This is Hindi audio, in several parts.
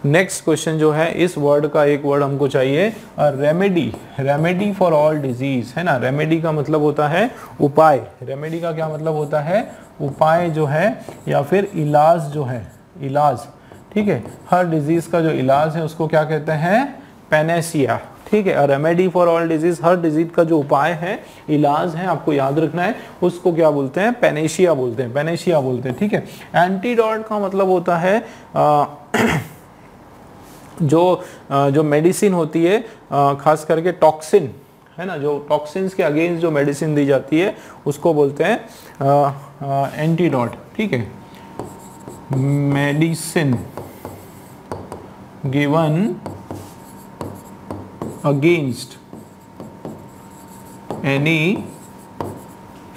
नेक्स्ट क्वेश्चन जो है, इस वर्ड का एक वर्ड हमको चाहिए, remedy. Remedy for all disease, है ना। रेमेडी का मतलब होता है उपाय। रेमेडी का क्या मतलब होता है? उपाय जो है, या फिर इलाज जो है, इलाज, ठीक है। हर डिजीज का जो इलाज है उसको क्या कहते हैं? पैनेसिया, ठीक है। Remedy for all disease, her disease का जो उपाय है, इलाज है, आपको याद रखना है, उसको क्या बोलते हैं? पैनेशिया बोलते हैं, पैनेशिया बोलते हैं, ठीक है। एंटीडोट का मतलब होता है जो मेडिसिन होती है, खास करके टॉक्सिन, है ना, जो टॉक्सिन्स के अगेंस्ट जो मेडिसिन दी जाती है उसको बोलते हैं एंटीडोट, ठीक है। Medicine given against any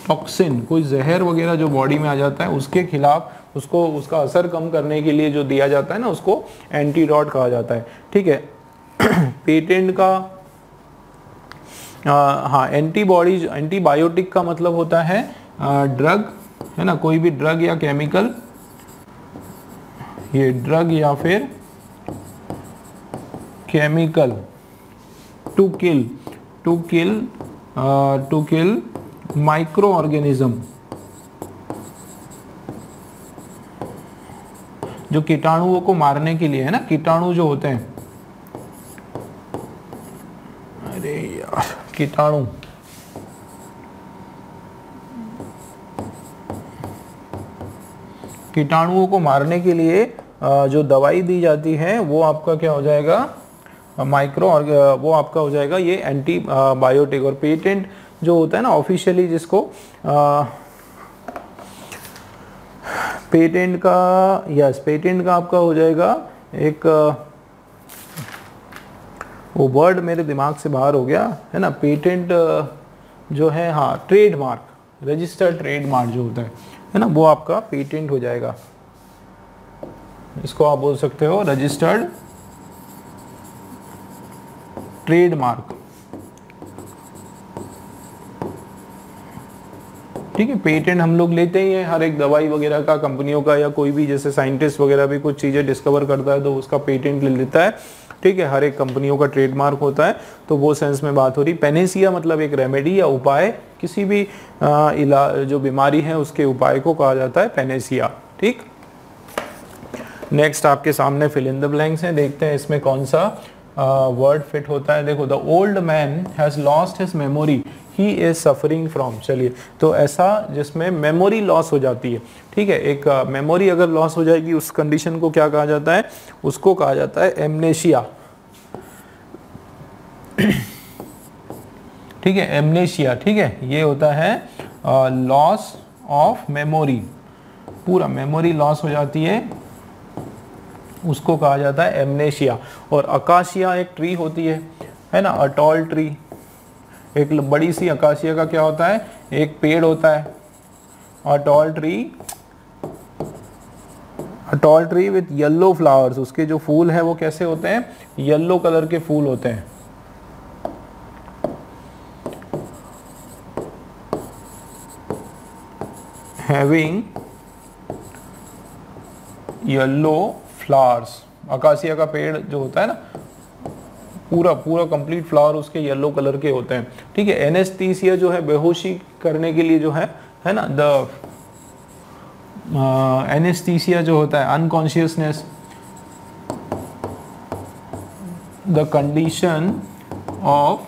toxin, कोई जहर वगैरह जो बॉडी में आ जाता है उसके खिलाफ, उसको उसका असर कम करने के लिए जो दिया जाता है ना, उसको एंटीडोट कहा जाता है, ठीक है। पेटेंट का हाँ, एंटीबॉडीज, एंटीबायोटिक का मतलब होता है ड्रग, है ना, कोई भी ड्रग या केमिकल, ये ड्रग या फिर chemical to kill micro organism, जो कीटाणुओं को मारने के लिए, है ना, कीटाणु जो होते हैं, अरे यार, कीटाणु, कीटाणुओं को मारने के लिए जो दवाई दी जाती है वो आपका क्या हो जाएगा? माइक्रो, और वो आपका हो जाएगा ये एंटीबायोटिक। और पेटेंट जो होता है ना ऑफिशियली, जिसको पेटेंट का, यस, पेटेंट का आपका हो जाएगा एक, वो वर्ड मेरे दिमाग से बाहर हो गया, है ना। पेटेंट जो है, हाँ, ट्रेडमार्क, रजिस्टर्ड ट्रेडमार्क जो होता है ना, वो आपका पेटेंट हो जाएगा। इसको आप बोल सकते हो रजिस्टर्ड ट्रेडमार्क, ठीक है। पेटेंट हम लोग लेते ही हैं हर एक दवाई वगैरह का, कंपनियों का, या कोई भी जैसे साइंटिस्ट वगैरह भी कुछ चीज़ें डिस्कवर करता है तो उसका पेटेंट ले लेता है, ठीक है। हर एक कंपनियों का ट्रेडमार्क होता है, तो वो सेंस में बात हो रही। पेनेसिया मतलब एक रेमेडी या उपाय, किसी भी इलाज, जो बीमारी है उसके उपाय को कहा जाता है पेनेसिया, ठीक। नेक्स्ट आपके सामने फिल इन द ब्लैंक्स हैं, देखते हैं इसमें कौन सा वर्ड फिट होता है। देखो, the old man has lost his memory, he is suffering from. चलिए, तो ऐसा जिसमें मेमोरी लॉस हो जाती है, ठीक है, एक मेमोरी अगर लॉस हो जाएगी, उस कंडीशन को क्या कहा जाता है? उसको कहा जाता है एमनेशिया, ठीक है, एमनेशिया, ठीक है। ये होता है लॉस ऑफ मेमोरी, पूरा मेमोरी लॉस हो जाती है, उसको कहा जाता है एमनेशिया। और अकाशिया एक ट्री होती है ना, अ टॉल ट्री, एक बड़ी सी अकाशिया का क्या होता है? एक पेड़ होता है, a tall tree with yellow flowers. उसके जो फूल है वो कैसे होते हैं? येलो कलर के फूल होते हैं, हैविंग येलो फ्लावर्स। अकासिया का पेड़ जो होता है ना, पूरा कंप्लीट फ्लावर उसके येलो कलर के होते हैं, ठीक है। एनेस्थीसिया जो है, बेहोशी करने के लिए जो है ना, द एनेस्थीसिया जो होता है, unconsciousness, the condition of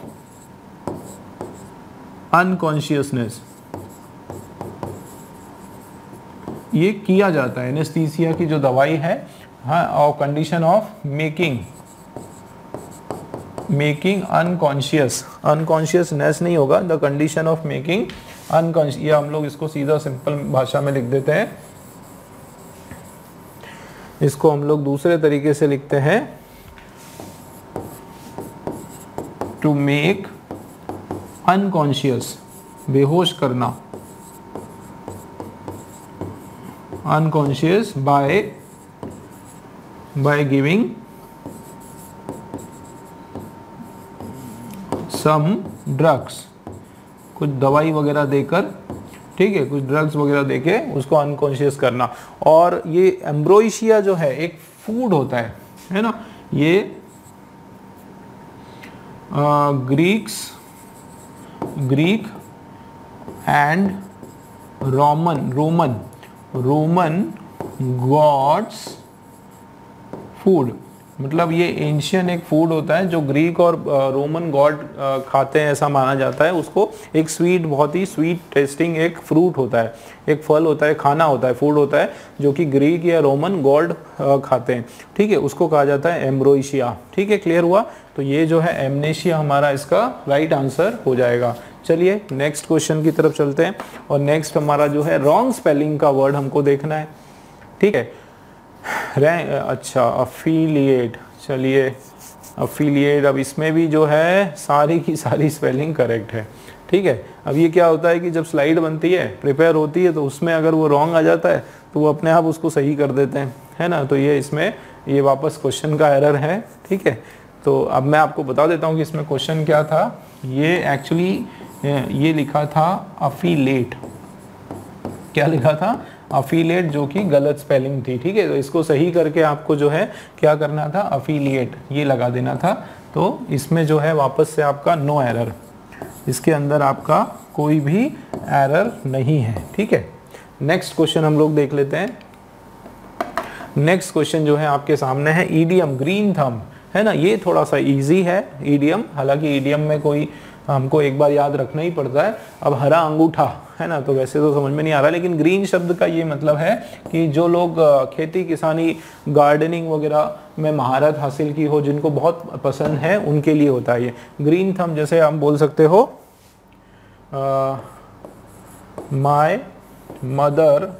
unconsciousness, ये किया जाता है। एनेस्थीसिया की जो दवाई है, हाँ, और कंडीशन ऑफ मेकिंग अनकॉन्शियसनेस नहीं होगा, the condition of making unconscious. ये हम लोग इसको सीधा सिंपल भाषा में लिख देते हैं, इसको हम लोग दूसरे तरीके से लिखते हैं, टू मेक अनकॉन्शियस, बेहोश करना, unconscious by giving some drugs, कुछ दवाई वगैरह देकर, ठीक है, कुछ ड्रग्स वगैरह देके उसको अनकॉन्शियस करना। और ये एम्ब्रोइशिया जो है एक फूड होता है, है ना। ये Greek and Roman gods food, मतलब ये एंशियन एक फूड होता है जो ग्रीक और रोमन गॉड खाते हैं, ऐसा माना जाता है उसको। एक स्वीट, बहुत ही स्वीट टेस्टिंग एक फ्रूट होता है, एक फल होता है, खाना होता है, फूड होता है जो कि ग्रीक या रोमन गॉड खाते हैं, ठीक है। उसको कहा जाता है एम्ब्रोसिया, ठीक है। क्लियर हुआ? तो ये जो है एमनेशिया हमारा इसका राइट आंसर हो जाएगा। चलिए नेक्स्ट क्वेश्चन की तरफ चलते हैं, और नेक्स्ट हमारा जो है रॉन्ग स्पेलिंग का वर्ड हमको देखना है, ठीक है। अच्छा, अफिलिएट, चलिए अफिलिएट, अब इसमें भी जो है सारी की सारी स्पेलिंग करेक्ट है, ठीक है। अब ये क्या होता है कि जब स्लाइड बनती है, प्रिपेयर होती है, तो उसमें अगर वो रॉन्ग आ जाता है तो वो अपने आप उसको सही कर देते हैं, है ना। तो ये इसमें ये वापस क्वेश्चन का एरर है, ठीक है। तो अब मैं आपको बता देता हूँ कि इसमें क्वेश्चन क्या था। ये एक्चुअली ये लिखा था अफिलेट, क्या लिखा था? अफिलिएट, जो कि गलत स्पेलिंग थी, ठीक है। तो इसको सही करके आपको जो है क्या करना था, अफिलिएट ये लगा देना था। तो इसमें जो है वापस से आपका नो एरर, इसके अंदर आपका कोई भी एरर नहीं है, ठीक है। नेक्स्ट क्वेश्चन हम लोग देख लेते हैं। नेक्स्ट क्वेश्चन जो है आपके सामने है ईडियम ग्रीन थंब, है ना। ये थोड़ा सा इजी है ईडियम, हालांकि ईडियम में कोई हमको एक बार याद रखना ही पड़ता है। अब हरा अंगूठा, है ना, तो वैसे तो समझ में नहीं आ रहा, लेकिन ग्रीन शब्द का ये मतलब है कि जो लोग खेती किसानी गार्डनिंग वगैरह में महारत हासिल की हो, जिनको बहुत पसंद है, उनके लिए होता है ये ग्रीन थंब। जैसे हम बोल सकते हो my mother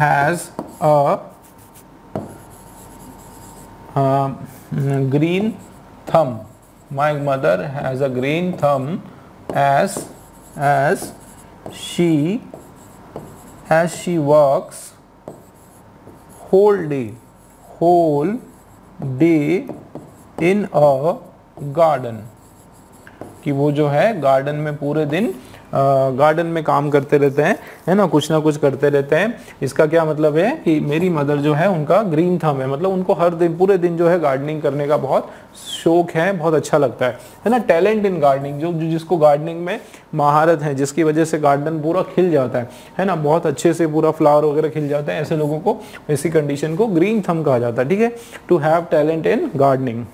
has a green thumb. My mother has a green thumb as she works whole day in a garden, कि वो जो है गार्डन में पूरे दिन गार्डन में काम करते रहते हैं, है ना, कुछ ना कुछ करते रहते हैं। इसका क्या मतलब है कि मेरी मदर जो है उनका ग्रीन थंब है, मतलब उनको हर दिन पूरे दिन जो है गार्डनिंग करने का बहुत शौक है, बहुत अच्छा लगता है ना। टैलेंट इन गार्डनिंग, जो जिसको गार्डनिंग में महारत है, जिसकी वजह से गार्डन पूरा खिल जाता है ना, बहुत अच्छे से पूरा फ्लावर वगैरह खिल जाता है, ऐसे लोगों को, ऐसी कंडीशन को ग्रीन थंब कहा जाता है, ठीक है। To have talent in gardening.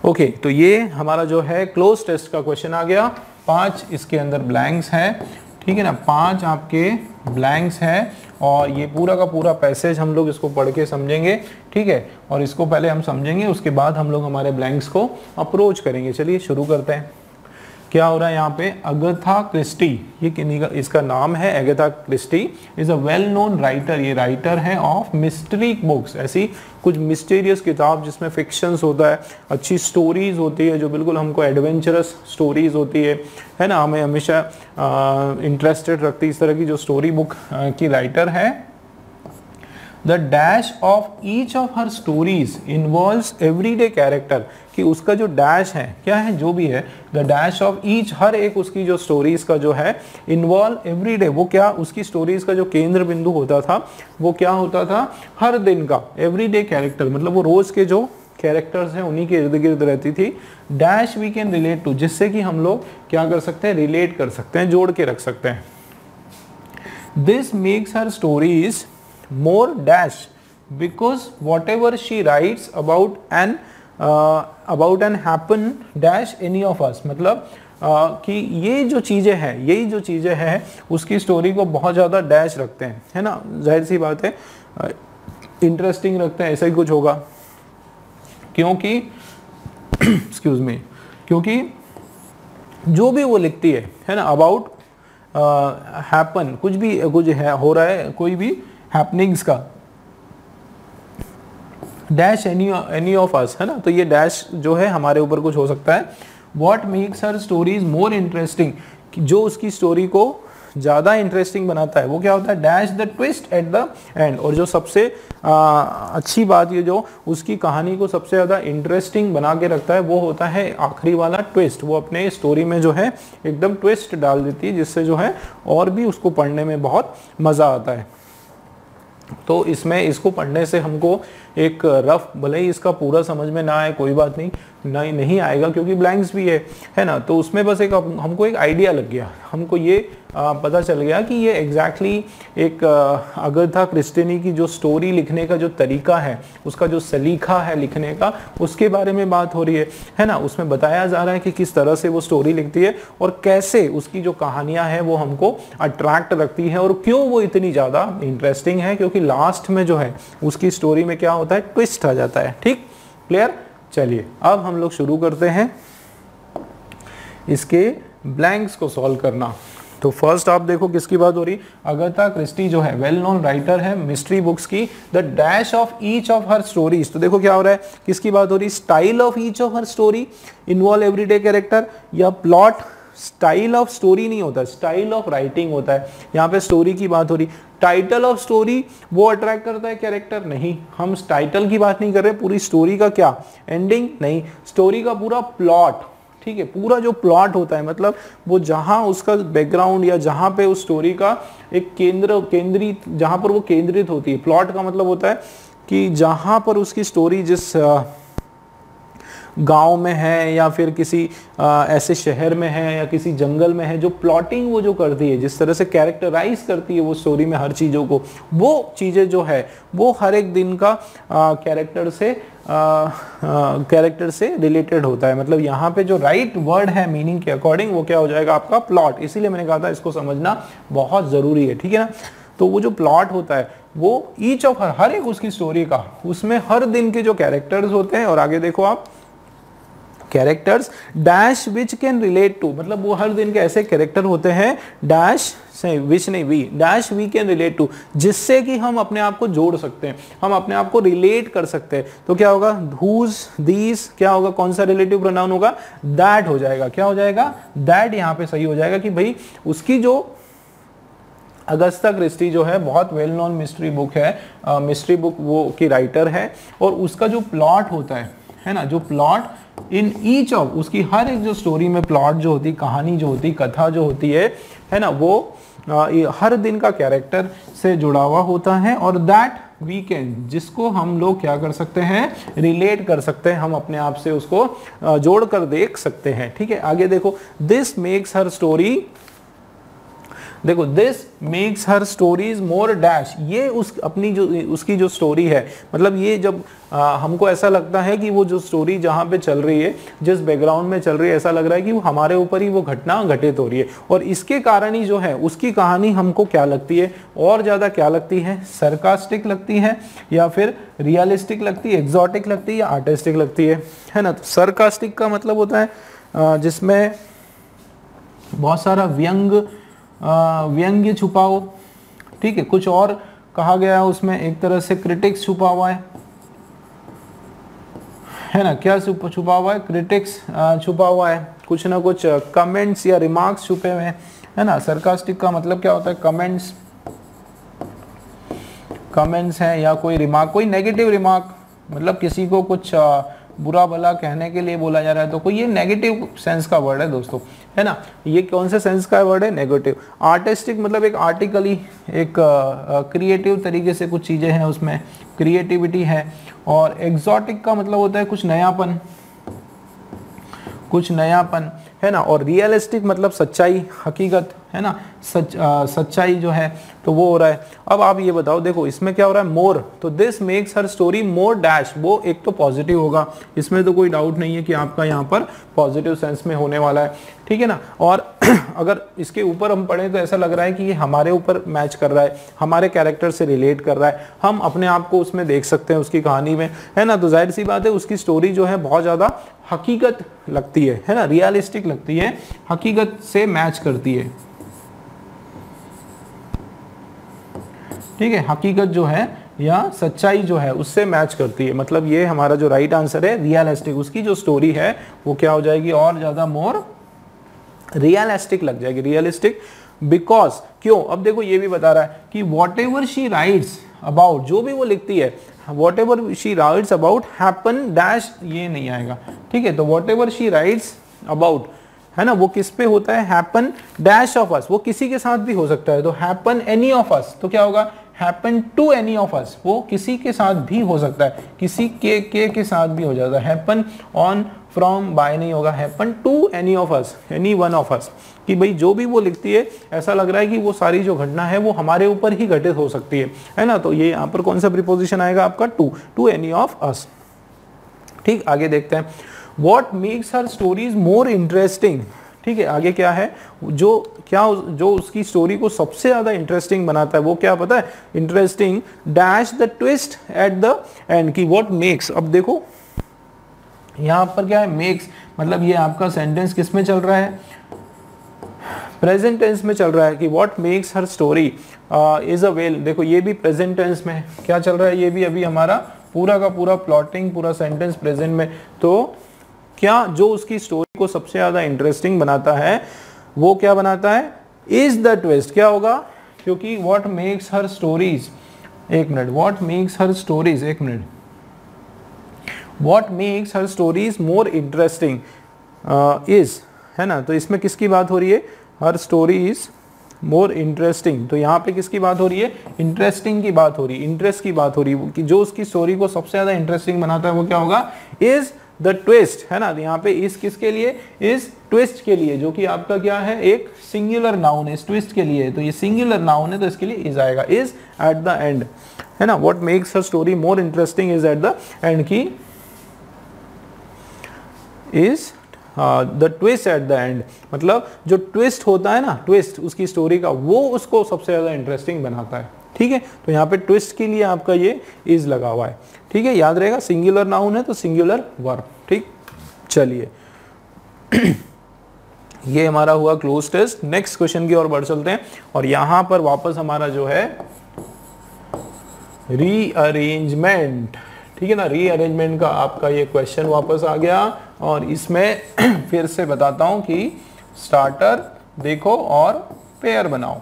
Okay, तो ये हमारा जो है क्लोज टेस्ट का क्वेश्चन आ गया। 5 इसके अंदर ब्लैंक्स हैं, ठीक है ना, 5 आपके ब्लैंक्स हैं, और ये पूरा का पूरा पैसेज हम लोग इसको पढ़ के समझेंगे, ठीक है। और इसको पहले हम समझेंगे, उसके बाद हम लोग हमारे ब्लैंक्स को अप्रोच करेंगे। चलिए शुरू करते हैं। क्या हो रहा है यहाँ पे, अगाथा क्रिस्टी, ये किन्हीं का, इसका नाम है Agatha Christie, is a well known writer. ये राइटर है ऑफ मिस्ट्री बुक्स, ऐसी कुछ मिस्टीरियस किताब जिसमें फिक्शंस होता है, अच्छी स्टोरीज होती है, जो बिल्कुल हमको एडवेंचरस स्टोरीज होती है ना, हमें हमेशा इंटरेस्टेड रखती है इस तरह की जो स्टोरी बुक की राइटर है। The dash of each of her stories involves everyday character, कि उसका जो डैश है, क्या है, जो भी है, द डैश ऑफ ईच, हर एक उसकी जो स्टोरीज का जो है, इन्वॉल्व एवरीडे, वो क्या, उसकी स्टोरीज का जो केंद्र बिंदु होता था, वो क्या होता था, हर दिन का एवरीडे कैरेक्टर, मतलब वो रोज के जो कैरेक्टर्स हैं उन्हीं के इर्द गिर्द रहती थी। Dash we can relate to, जिससे कि हम लोग क्या कर सकते हैं, रिलेट कर सकते हैं, जोड़ के रख सकते हैं। This makes her stories more dash because whatever she writes about an happen dash any of us, मतलब कि ये जो चीज़ें हैं, यही जो चीज़ें हैं उसकी स्टोरी को बहुत ज़्यादा डैश रखते हैं, है ना, जाहिर सी बात है, इंटरेस्टिंग रखते हैं, ऐसा ही कुछ होगा, क्योंकि एक्सक्यूज मी, क्योंकि जो भी वो लिखती है ना, अबाउट हैपन, कुछ भी कुछ है, हो रहा है, कोई भी हैपनिंग्स का, डैश एनी ऑफ अस, है ना, तो ये डैश जो है हमारे ऊपर कुछ हो सकता है। What makes her stories more interesting, जो उसकी स्टोरी को ज्यादा इंटरेस्टिंग बनाता है वो क्या होता है, dash the twist at the and. और जो सबसे अच्छी बात, ये जो उसकी कहानी को सबसे ज्यादा इंटरेस्टिंग बना के रखता है वो होता है आखिरी वाला ट्विस्ट। वो अपने स्टोरी में जो है एकदम ट्विस्ट डाल देती है, जिससे जो है और भी उसको पढ़ने में बहुत मजा आता है। तो इसमें इसको पढ़ने से हमको एक रफ, भले ही इसका पूरा समझ में ना आए कोई बात नहीं, नहीं आएगा क्योंकि ब्लैंक्स भी है ना। तो उसमें बस एक हमको एक आइडिया लग गया, हमको ये पता चल गया कि ये एग्जैक्टली एक अगाथा क्रिस्टी की जो स्टोरी लिखने का जो तरीका है, उसका जो सलीका है लिखने का, उसके बारे में बात हो रही है ना। उसमें बताया जा रहा है कि किस तरह से वो स्टोरी लिखती है और कैसे उसकी जो कहानियां हैं वो हमको अट्रैक्ट रखती है और क्यों वो इतनी ज़्यादा इंटरेस्टिंग है, क्योंकि लास्ट में जो है उसकी स्टोरी में क्या होता है, ट्विस्ट आ जाता है। ठीक, क्लियर। चलिए अब हम लोग शुरू करते हैं इसके ब्लैंक्स को सॉल्व करना। तो फर्स्ट आप देखो किसकी बात हो रही, अगाथा क्रिस्टी जो है वेल नोन राइटर है मिस्ट्री बुक्स की। The dash of each of her stories, तो देखो क्या हो रहा है, किसकी बात हो रही, style of each of her story involve everyday character या प्लॉट। स्टाइल ऑफ स्टोरी नहीं होता, स्टाइल ऑफ राइटिंग होता है। यहाँ पे स्टोरी की बात हो रही। टाइटल ऑफ स्टोरी वो अट्रैक्ट करता है कैरेक्टर, नहीं, हम टाइटल की बात नहीं कर रहे, पूरी स्टोरी का क्या एंडिंग, नहीं, स्टोरी का पूरा प्लॉट। ठीक है, पूरा जो प्लॉट होता है मतलब वो जहां उसका बैकग्राउंड या जहां पे उस स्टोरी का एक केंद्रित जहां पर वो केंद्रित होती है। प्लॉट का मतलब होता है कि जहां पर उसकी स्टोरी जिस गांव में है या फिर किसी ऐसे शहर में है या किसी जंगल में है, जो प्लॉटिंग वो जो करती है, जिस तरह से कैरेक्टराइज करती है वो स्टोरी में हर चीज़ों को, वो चीज़ें जो है वो हर एक दिन का कैरेक्टर से रिलेटेड होता है। मतलब यहाँ पे जो राइट वर्ड है मीनिंग के अकॉर्डिंग वो क्या हो जाएगा आपका प्लॉट। इसीलिए मैंने कहा था इसको समझना बहुत ज़रूरी है, ठीक है ना। तो वो जो प्लॉट होता है वो ईच ऑफ हर एक उसकी स्टोरी का, उसमें हर दिन के जो कैरेक्टर्स होते हैं, और आगे देखो आप characters dash which can relate to, मतलब वो हर दिन के ऐसे कैरेक्टर होते हैं डैश से विच नहीं we dash we can relate to, जिससे कि हम अपने आप को जोड़ सकते हैं, हम अपने आप को रिलेट कर सकते हैं। तो क्या होगा, whose, these, क्या होगा, कौन सा रिलेटिव प्रोनाउन होगा, दैट हो जाएगा। क्या हो जाएगा, दैट यहाँ पे सही हो जाएगा कि भाई उसकी जो अगस्ता क्रिस्टी जो है बहुत वेल नोन मिस्ट्री बुक है, मिस्ट्री बुक वो की राइटर है, और उसका जो प्लॉट होता है ना, जो प्लॉट इन ईच ऑफ उसकी हर एक जो स्टोरी में प्लॉट जो होती, कहानी जो होती, कथा जो होती है ना, वो हर दिन का कैरेक्टर से जुड़ा हुआ होता है, और दैट वीकेंड जिसको हम लोग क्या कर सकते हैं, रिलेट कर सकते हैं, हम अपने आप से उसको जोड़ कर देख सकते हैं। ठीक है, आगे देखो, दिस मेक्स हर स्टोरी, देखो this makes her stories more dash, ये उस अपनी जो उसकी जो स्टोरी है, मतलब ये जब हमको ऐसा लगता है कि वो जो स्टोरी जहाँ पे चल रही है, जिस बैकग्राउंड में चल रही है, ऐसा लग रहा है कि वो हमारे ऊपर ही वो घटना घटित हो रही है, और इसके कारण ही जो है उसकी कहानी हमको क्या लगती है, और ज़्यादा क्या लगती है, सरकास्टिक लगती है, या फिर रियलिस्टिक लगती है, एग्जॉटिक लगती है, या आर्टिस्टिक लगती है ना। तो सरकास्टिक का मतलब होता है जिसमें बहुत सारा व्यंग्य छुपा हो, ठीक है, कुछ और कहा गया है उसमें, एक तरह से क्रिटिक्स छुपा हुआ है ना, क्या छुपा हुआ है, क्रिटिक्स छुपा हुआ है, कुछ ना कुछ कमेंट्स या रिमार्क्स छुपे हुए हैं, है ना। सरकास्टिक का मतलब क्या होता है, कमेंट्स हैं या कोई रिमार्क, कोई नेगेटिव रिमार्क, मतलब किसी को कुछ बुरा भला कहने के लिए बोला जा रहा है, तो कोई ये नेगेटिव सेंस का वर्ड है दोस्तों, है ना। ये कौन से सेंस का वर्ड है, नेगेटिव। आर्टिस्टिक मतलब एक आर्टिकली, एक क्रिएटिव तरीके से कुछ चीज़ें हैं उसमें, क्रिएटिविटी है। और एग्जॉटिक का मतलब होता है कुछ नयापन, है ना। और रियलिस्टिक मतलब सच्चाई, हकीकत, है ना, सच्चाई जो है, तो वो हो रहा है। अब आप ये बताओ, देखो इसमें क्या हो रहा है, मोर, तो this makes her story more dash, वो एक तो पॉजिटिव होगा, इसमें तो कोई डाउट नहीं है कि आपका यहाँ पर पॉजिटिव सेंस में होने वाला है, ठीक है ना। और अगर इसके ऊपर हम पढ़ें तो ऐसा लग रहा है कि ये हमारे ऊपर मैच कर रहा है, हमारे कैरेक्टर से रिलेट कर रहा है, हम अपने आप को उसमें देख सकते हैं उसकी कहानी में, है ना। तो जाहिर सी बात है उसकी स्टोरी जो है बहुत ज़्यादा हकीकत लगती है ना, रियलिस्टिक लगती है, हकीकत से मैच करती है, ठीक है, हकीकत जो है या सच्चाई जो है उससे मैच करती है। मतलब ये हमारा जो राइट आंसर है रियलिस्टिक, उसकी जो स्टोरी है वो क्या हो जाएगी, और ज़्यादा मोर रियलिस्टिक लग जाएगी, रियलिस्टिक बिकॉज, क्यों, अब देखो ये भी बता रहा है कि what ever she writes about, जो भी वो लिखती है, what ever she writes about happen dash, ये नहीं आएगा, ठीक है। तो what ever she writes about, है ना, वो किस पे होता है, हैपन डैश ऑफ अस, वो किसी के साथ भी हो सकता है। तो हैपन एनी ऑफ अस, तो क्या होगा, happen to any of us, वो किसी के साथ भी हो सकता है, किसी के साथ भी हो जाता है। हैपन ऑन, फ्रॉम, बाय नहीं होगा, happen to any of us, any one of us, कि भाई जो भी वो लिखती है ऐसा लग रहा है कि वो सारी जो घटना है वो हमारे ऊपर ही घटित हो सकती है ना। तो ये यहाँ पर कौन सा प्रीपोजिशन आएगा आपका, टू एनी ऑफ अस। ठीक, आगे देखते हैं, what makes her stories more interesting. ठीक है, आगे क्या है, जो उसकी स्टोरी को सबसे ज्यादा इंटरेस्टिंग बनाता है, वो क्या पता है, interesting dash the twist at the end, की व्हाट मेक्स। अब देखो यहां पर क्या है, मेक्स, मतलब ये आपका सेंटेंस किस में चल रहा है, प्रेजेंट टेंस में चल रहा है, कि what makes her story is a well. देखो ये भी प्रेजेंट टेंस में क्या चल रहा है, ये भी अभी हमारा पूरा का पूरा प्लॉटिंग, पूरा सेंटेंस प्रेजेंट में। तो क्या जो उसकी स्टोरी को सबसे ज्यादा इंटरेस्टिंग बनाता है वो क्या बनाता है, इज द ट्विस्ट, क्या होगा, क्योंकि व्हाट मेक्स हर स्टोरीज, एक minute, what makes her stories, एक minute, what makes her stories more interesting is, है ना। तो इसमें किसकी बात हो रही है, हर स्टोरीज मोर इंटरेस्टिंग, तो यहाँ पे किसकी बात हो रही है, इंटरेस्टिंग की बात हो रही है, इंटरेस्ट की बात हो रही है, कि जो उसकी स्टोरी को सबसे ज्यादा इंटरेस्टिंग बनाता है वो क्या होगा, इज द ट्विस्ट, है ना। यहाँ पे इस किसके लिए, इस ट्विस्ट के लिए, जो कि आपका क्या है, एक सिंगुलर नाउन है, इस ट्विस्ट के लिए, तो ये सिंगुलर नाउन है तो इसके लिए इज आएगा, इज एट द एंड, है ना। What makes her story more interesting is at the end, key is the twist at the end, मतलब जो ट्विस्ट होता है ना, ट्विस्ट उसकी स्टोरी का, वो उसको सबसे ज्यादा इंटरेस्टिंग बनाता है। ठीक है, तो यहाँ पे ट्विस्ट के लिए आपका ये इज लगा हुआ है। ठीक है, याद रहेगा, सिंगुलर नाउन है तो सिंगुलर वर्ब। ठीक, चलिए ये हमारा हुआ क्लोज टेस्ट। नेक्स्ट क्वेश्चन की ओर बढ़ चलते हैं, और यहां पर वापस हमारा जो है रीअरेंजमेंट, ठीक है ना, रीअरेंजमेंट का आपका ये क्वेश्चन वापस आ गया, और इसमें फिर से बताता हूं कि स्टार्टर देखो और पेयर बनाओ।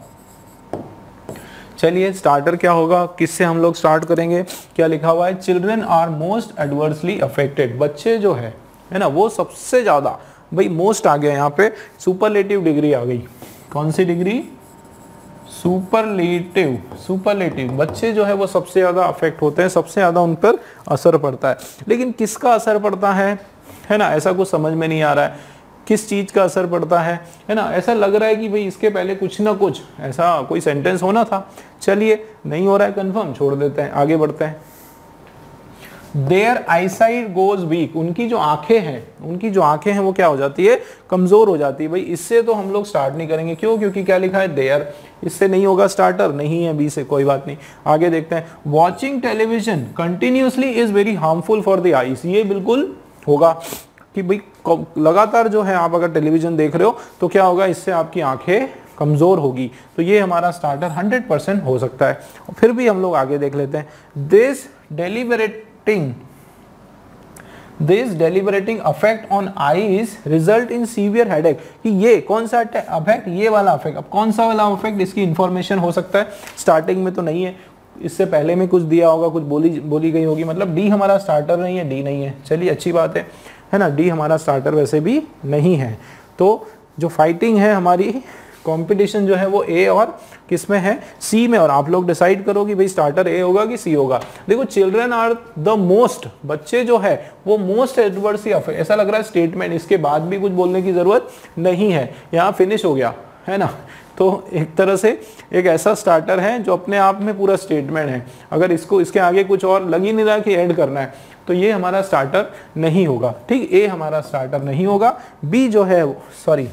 चलिए स्टार्टर क्या होगा, किससे हम लोग स्टार्ट करेंगे, क्या लिखा हुआ है, children are most adversely affected, बच्चे जो है ना वो सबसे ज्यादा, भाई मोस्ट आ गया यहाँ पे, सुपरलेटिव डिग्री आ गई, कौन सी डिग्री, सुपरलेटिव, सुपरलेटिव, बच्चे जो है वो सबसे ज्यादा अफेक्ट होते हैं, सबसे ज्यादा उन पर असर पड़ता है। लेकिन किसका असर पड़ता है ना, ऐसा कुछ समझ में नहीं आ रहा है, किस चीज का असर पड़ता है ना। ऐसा लग रहा है कि भाई इसके पहले कुछ ना कुछ ऐसा कोई सेंटेंस होना था। चलिए नहीं हो रहा है कंफर्म, छोड़ देते हैं, आगे बढ़ते हैं। देयर आईसाइट गोज वीक, उनकी जो आंखें हैं वो क्या हो जाती है, कमजोर हो जाती है। भाई इससे तो हम लोग स्टार्ट नहीं करेंगे, क्यों, क्योंकि क्या लिखा है देयर, इससे नहीं होगा स्टार्टर, नहीं है बी से, कोई बात नहीं, आगे देखते हैं। Watching television continuously is very harmful for the eyes, ये बिल्कुल होगा कि भाई लगातार जो है आप अगर टेलीविजन देख रहे हो तो क्या होगा, इससे आपकी आंखें कमजोर होगी। तो ये हमारा स्टार्टर 100% हो सकता है। और फिर भी हम लोग आगे देख लेते हैं। This deliberating affect on eyes result in severe headache, कि ये कौन सा अफेक्ट, ये वाला अफेक्ट। अब कौन सा वाला अफेक्ट, इसकी इंफॉर्मेशन हो सकता है, स्टार्टिंग में तो नहीं है, इससे पहले में कुछ दिया होगा, कुछ बोली गई होगी, मतलब डी हमारा स्टार्टर नहीं है, डी नहीं है। चलिए अच्छी बात है ना, डी हमारा स्टार्टर वैसे भी नहीं है। तो जो फाइटिंग है हमारी, कंपटीशन जो है वो ए और किस में है, सी में, और आप लोग डिसाइड करो कि भाई स्टार्टर ए होगा कि सी होगा। देखो चिल्ड्रन आर द मोस्ट, बच्चे जो है वो मोस्ट एडवर्सली अफेक्ट, ऐसा लग रहा है स्टेटमेंट, इसके बाद भी कुछ बोलने की जरूरत नहीं है, यहाँ फिनिश हो गया, है ना। तो एक तरह से एक ऐसा स्टार्टर है जो अपने आप में पूरा स्टेटमेंट है, अगर इसको इसके आगे कुछ और लग ही नहीं रहा कि ऐड करना है, तो ये हमारा स्टार्टर नहीं होगा। ठीक, ए हमारा स्टार्टर नहीं होगा, बी जो है सॉरी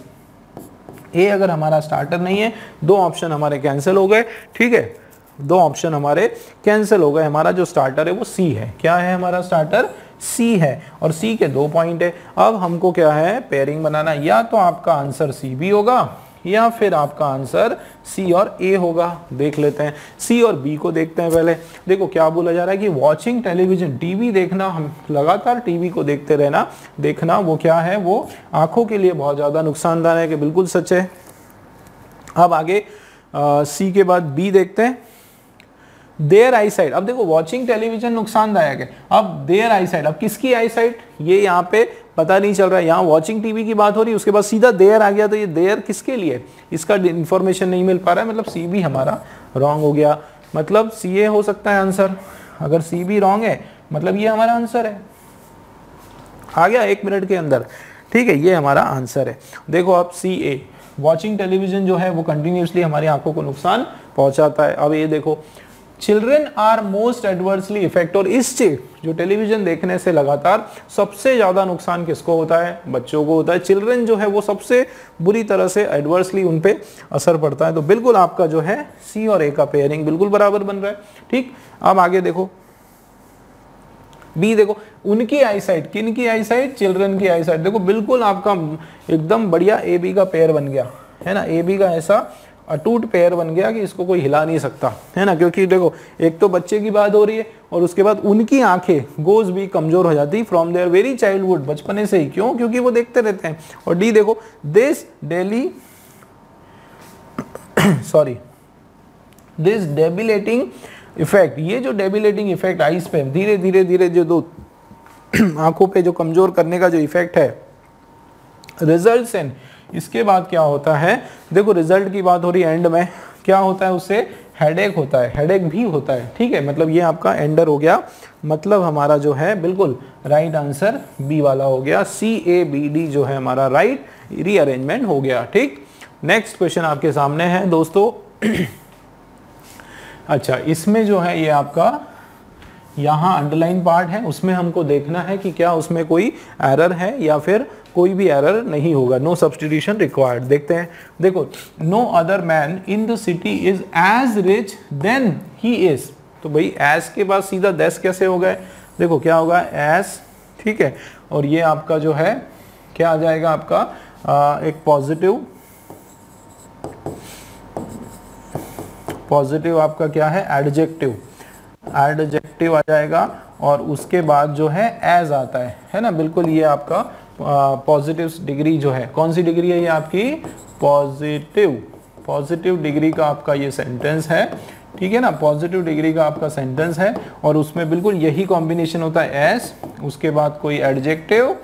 ए अगर हमारा स्टार्टर नहीं है, दो ऑप्शन हमारे कैंसिल हो गए। ठीक है, दो ऑप्शन हमारे कैंसिल हो गए, हमारा जो स्टार्टर है वो सी है। क्या है हमारा स्टार्टर, सी है, और सी के 2 पॉइंट है। अब हमको क्या है, पेयरिंग बनाना, या तो आपका आंसर सी भी होगा या फिर आपका आंसर सी और ए होगा। देख लेते हैं, सी और बी को देखते हैं पहले। देखो क्या बोला जा रहा है कि वॉचिंग टेलीविजन, टीवी देखना, हम लगातार टीवी को देखते रहना, देखना वो क्या है, वो आंखों के लिए बहुत ज्यादा नुकसानदायक है, बिल्कुल सच है। अब आगे सी के बाद बी देखते हैं। देयर आई साइट, अब देखो वॉचिंग टेलीविजन नुकसानदायक है, अब देयर आई साइट, अब किसकी आई साइट ये यहाँ पे पता नहीं चल रहा है, यहाँ वॉचिंग टीवी की बात हो रही है, उसके बाद सीधा देयर आ गया, तो ये देयर किसके लिए, इसका इंफॉर्मेशन नहीं मिल पा रहा है, मतलब सी भी हमारा रॉन्ग हो गया, मतलब सी ए हो सकता है आंसर। अगर सी भी रॉन्ग है मतलब ये हमारा आंसर है, आ गया 1 मिनट के अंदर, ठीक है, ये हमारा आंसर है। देखो अब सी ए, वॉचिंग टेलीविजन जो है वो कंटिन्यूसली हमारी आंखों को नुकसान पहुंचाता है। अब ये देखो children are most adversely effect, और इससे जो टेलीविजन देखने से लगातार सबसे ज्यादा नुकसान किसको होता है, बच्चों को होता है। चिल्ड्रन जो है वो सबसे बुरी तरह से एडवर्सली उन पे असर पड़ता है, तो बिल्कुल आपका जो है सी और ए का पेयरिंग बिल्कुल बराबर बन रहा है, ठीक। अब आगे देखो बी, देखो उनकी आई साइट, किन की आई साइट, चिल्ड्रन की आई साइट, देखो बिल्कुल आपका एकदम बढ़िया ए बी का पेयर बन गया है ना, ए बी का ऐसा अटूट पेयर बन गया कि इसको कोई हिला नहीं सकता है ना, क्योंकि देखो एक तो बच्चे की बात हो रही है और उसके बाद उनकी आंखें गोज भी कमजोर हो जाती फ्रॉम देयर वेरी चाइल्डहुड, बचपने से ही, क्यों, क्योंकि वो देखते रहते हैं। और डी देखो this daily sorry this debilitating effect, ये जो डेबिलेटिंग इफेक्ट आईज पे धीरे धीरे धीरे जो दो आंखों पे जो कमजोर करने का जो इफेक्ट है, रिजल्ट्स इन, इसके बाद क्या होता है, देखो रिजल्ट की बात हो रही है, एंड में क्या होता है, उससे हेडेक होता है, हेडेक भी होता है, ठीक है, मतलब ये आपका एंडर हो गया, मतलब हमारा जो है बिल्कुल राइट आंसर बी वाला हो गया, सी ए बी डी जो है हमारा राइट रीअरेंजमेंट हो गया, ठीक। नेक्स्ट क्वेश्चन आपके सामने है दोस्तों। अच्छा, इसमें जो है ये आपका यहाँ अंडरलाइन पार्ट है, उसमें हमको देखना है कि क्या उसमें कोई एरर है या फिर कोई भी एरर नहीं होगा, नो सब्स्टिट्यूशन रिक्वायर्ड। देखते हैं, देखो no other man in the city is as rich than he is, तो भाई एज के बाद सीधा दैस कैसे हो गए, देखो क्या होगा एज, ठीक है, और ये आपका जो है क्या आ जाएगा आपका एक पॉजिटिव आपका क्या है एडजेक्टिव आ जाएगा, और उसके बाद जो है एज आता है ना, बिल्कुल ये आपका पॉजिटिव डिग्री जो है, कौन सी डिग्री है ये आपकी पॉजिटिव डिग्री का आपका ये सेंटेंस है, ठीक है ना, पॉजिटिव डिग्री का आपका सेंटेंस है, और उसमें बिल्कुल यही कॉम्बिनेशन होता है एज, उसके बाद कोई एडजेक्टिव,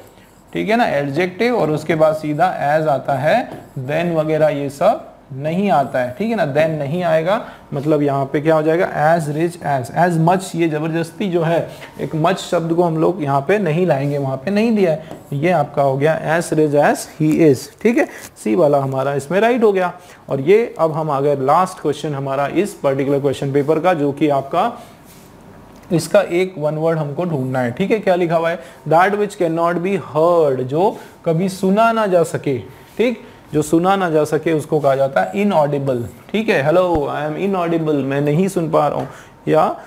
ठीक है ना, एडजेक्टिव, और उसके बाद सीधा एज आता है, देन वगैरह ये सब नहीं आता है, ठीक है ना, देन नहीं आएगा, मतलब यहाँ पे क्या हो जाएगा एज रिच एज मच, ये जबरदस्ती जो है एक मच शब्द को हम लोग यहाँ पे नहीं लाएंगे, वहां पे नहीं दिया है, ये आपका हो गया as rich as he is, ठीक है, सी वाला हमारा इसमें राइट हो गया। और ये अब हम आ गए लास्ट क्वेश्चन हमारा इस पर्टिकुलर क्वेश्चन पेपर का, जो कि आपका इसका एक वन वर्ड हमको ढूंढना है, ठीक है, क्या लिखा हुआ है, that which can not be heard, जो कभी सुना ना जा सके, ठीक, जो सुना ना जा सके उसको कहा जाता है इनऑडिबल, ठीक है, हेलो आई एम इनऑडिबल, मैं नहीं सुन पा रहा हूँ, या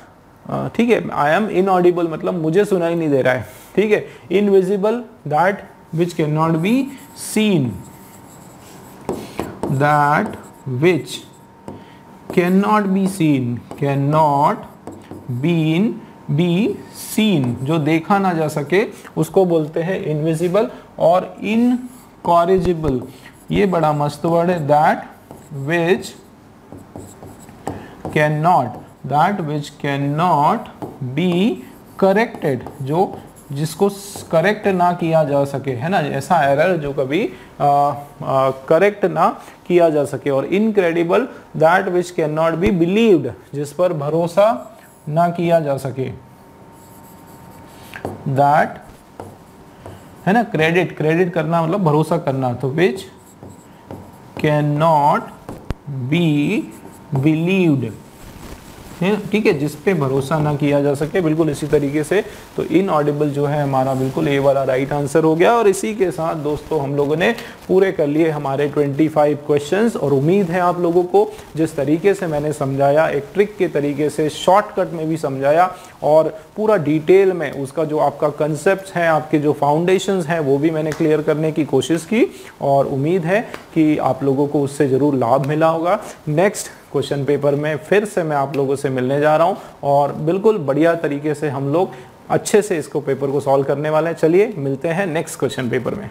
ठीक है आई एम इनऑडिबल मतलब मुझे सुनाई नहीं दे रहा है, ठीक है। Invisible that which can not be seen, that which can not be seen, can not be seen, जो देखा ना जा सके उसको बोलते हैं इनविजिबल। और इनकॉरिजिबल, ये बड़ा मस्त वर्ड है, that which can not be corrected, जो जिसको करेक्ट ना किया जा सके, है ना, ऐसा एरर जो कभी करेक्ट ना किया जा सके। और incredible that which can not be believed, जिस पर भरोसा ना किया जा सके, दैट, है ना, क्रेडिट करना मतलब भरोसा करना, तो which can not be believed, ठीक है, जिस पे भरोसा ना किया जा सके, बिल्कुल इसी तरीके से। तो इनऑडिबल जो है हमारा बिल्कुल ए वाला राइट आंसर हो गया। और इसी के साथ दोस्तों हम लोगों ने पूरे कर लिए हमारे 25 क्वेश्चंस, और उम्मीद है आप लोगों को जिस तरीके से मैंने समझाया, एक ट्रिक के तरीके से शॉर्टकट में भी समझाया, और पूरा डिटेल में उसका जो आपका कंसेप्ट है, आपके जो फाउंडेशंस हैं वो भी मैंने क्लियर करने की कोशिश की, और उम्मीद है कि आप लोगों को उससे ज़रूर लाभ मिला होगा। नेक्स्ट क्वेश्चन पेपर में फिर से मैं आप लोगों से मिलने जा रहा हूं, और बिल्कुल बढ़िया तरीके से हम लोग अच्छे से इसको पेपर को सॉल्व करने वाले हैं। चलिए मिलते हैं नेक्स्ट क्वेश्चन पेपर में।